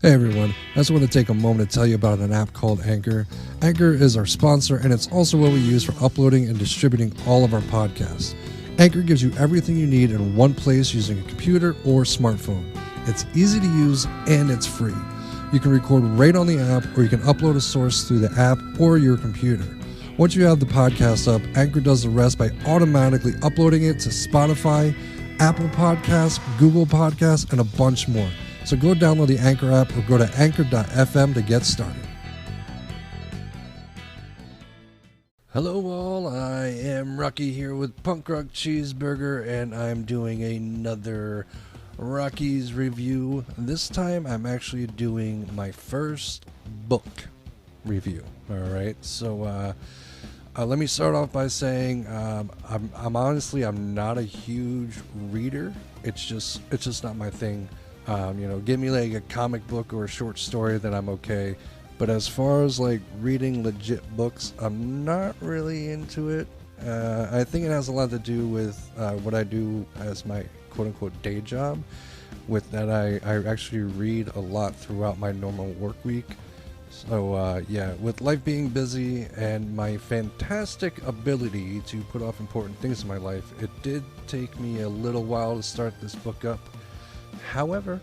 Hey everyone, I just want to take a moment to tell you about an app called Anchor. Anchor is our sponsor and it's also what we use for uploading and distributing all of our podcasts. Anchor gives you everything you need in one place using a computer or smartphone. It's easy to use and it's free. You can record right on the app or you can upload a source through the app or your computer. Once you have the podcast up, Anchor does the rest by automatically uploading it to Spotify, Apple Podcasts, Google Podcasts, and a bunch more. So go download the Anchor app or go to anchor.fm to get started. Hello all, I am Rocky here with Punk Rock Cheeseburger and I'm doing another Rocky's review. This time I'm actually doing my first book review. Alright, so let me start off by saying I'm honestly not a huge reader. It's just not my thing. Give me like a comic book or a short story, then I'm okay. But as far as like reading legit books, I'm not really into it. I think it has a lot to do with what I do as my quote-unquote day job. With that, I actually read a lot throughout my normal work week. So with life being busy and my fantastic ability to put off important things in my life, it did take me a little while to start this book up. However,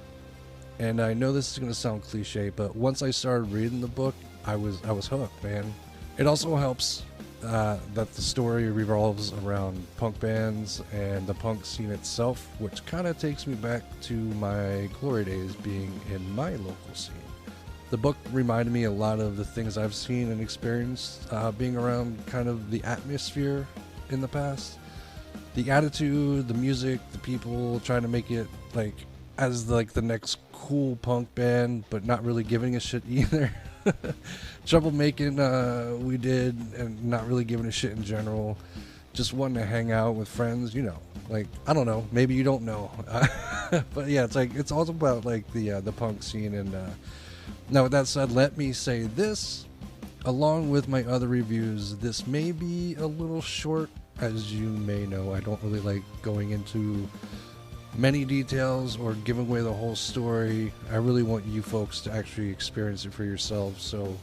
and I know this is going to sound cliche, but once I started reading the book, I was hooked, man. It also helps that the story revolves around punk bands and the punk scene itself, which kind of takes me back to my glory days being in my local scene. The book reminded me a lot of the things I've seen and experienced being around kind of the atmosphere in the past. The attitude, the music, the people trying to make it like as like the next cool punk band, but not really giving a shit either. Troublemaking we did, and not really giving a shit in general. Just wanting to hang out with friends, like I don't know, maybe you don't know, but yeah, it's all about like the punk scene. And now with that said, let me say this, along with my other reviews, this may be a little short, as you may know. I don't really like going into many details or giving away the whole story. I really want you folks to actually experience it for yourselves. So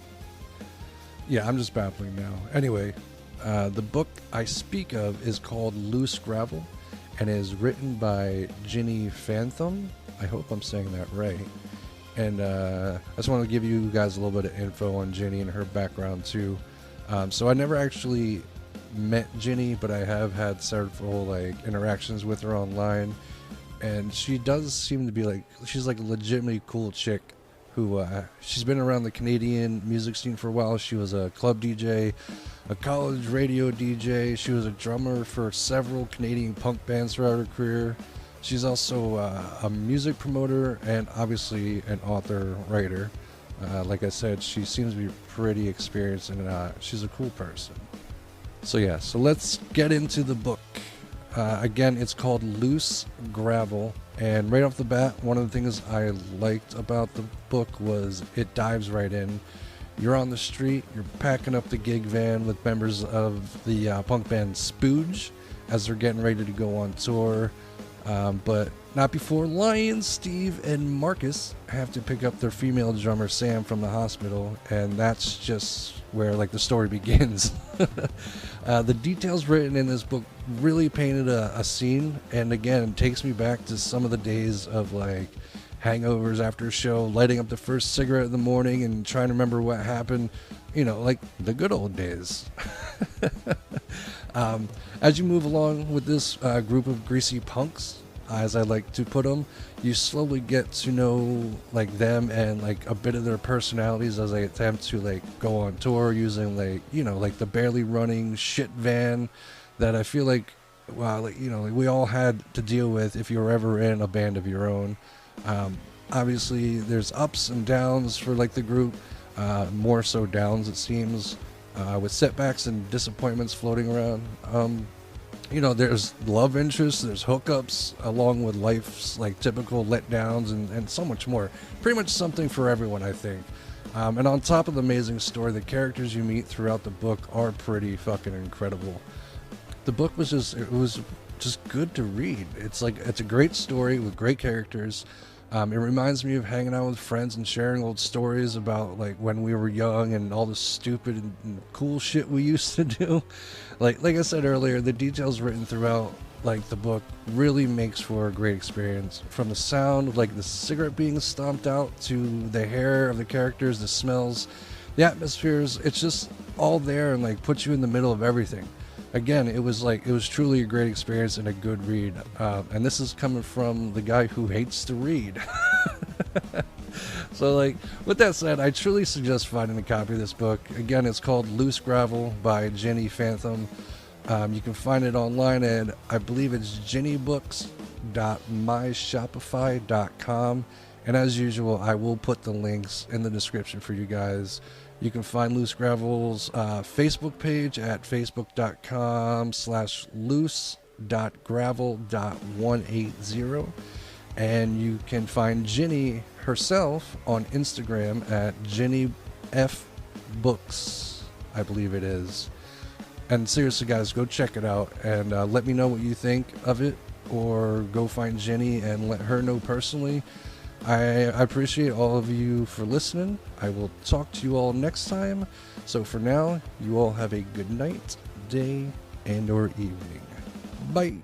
yeah, I'm just babbling now. Anyway, the book I speak of is called Loose Gravel and is written by Ginny Phantom. I hope I'm saying that right. And I just want to give you guys a little bit of info on Ginny and her background too. So I never actually met Ginny, but I have had several like interactions with her online. And she does seem to be like, she's like a legitimately cool chick who, she's been around the Canadian music scene for a while. She was a club DJ, a college radio DJ. She was a drummer for several Canadian punk bands throughout her career. She's also a music promoter and obviously an author, writer. Like I said, she seems to be pretty experienced and she's a cool person. So yeah, so let's get into the book. Again, it's called Loose Gravel, and right off the bat, one of the things I liked about the book was it dives right in. You're on the street, you're packing up the gig van with members of the punk band Spooge as they're getting ready to go on tour, but not before Lion, Steve, and Marcus have to pick up their female drummer Sam from the hospital, and that's just where like the story begins. The details written in this book really painted a scene, and again, it takes me back to some of the days of like hangovers after a show, lighting up the first cigarette in the morning and trying to remember what happened, like the good old days. As you move along with this group of greasy punks, as I like to put them, you slowly get to know like them and like a bit of their personalities as they attempt to like go on tour using like the barely running shit van that I feel like we all had to deal with if you were ever in a band of your own. Obviously there's ups and downs for like the group, more so downs it seems, with setbacks and disappointments floating around. There's love interests, there's hookups, along with life's like typical letdowns and so much more. Pretty much something for everyone, I think. And on top of the amazing story, the characters you meet throughout the book are pretty fucking incredible. The book was just good to read. It's a great story with great characters. It reminds me of hanging out with friends and sharing old stories about like when we were young and all the stupid and cool shit we used to do. Like I said earlier, the details written throughout like the book really makes for a great experience. From the sound, like the cigarette being stomped out, to the hair of the characters, the smells, the atmospheres. It's just all there and like puts you in the middle of everything. Again, it was truly a great experience and a good read. And this is coming from the guy who hates to read. So, like, with that said, I truly suggest finding a copy of this book. Again, it's called Loose Gravel by Jenny Phantom. You can find it online at, I believe it's jennybooks.myshopify.com. And as usual, I will put the links in the description for you guys. You can find Loose Gravel's Facebook page at facebook.com/loose.gravel.180. And you can find Jenny herself on Instagram at JennyFBooks, I believe it is. And seriously, guys, go check it out and let me know what you think of it, or go find Jenny and let her know personally. I appreciate all of you for listening. I will talk to you all next time. So for now, you all have a good night, day, and or evening. Bye.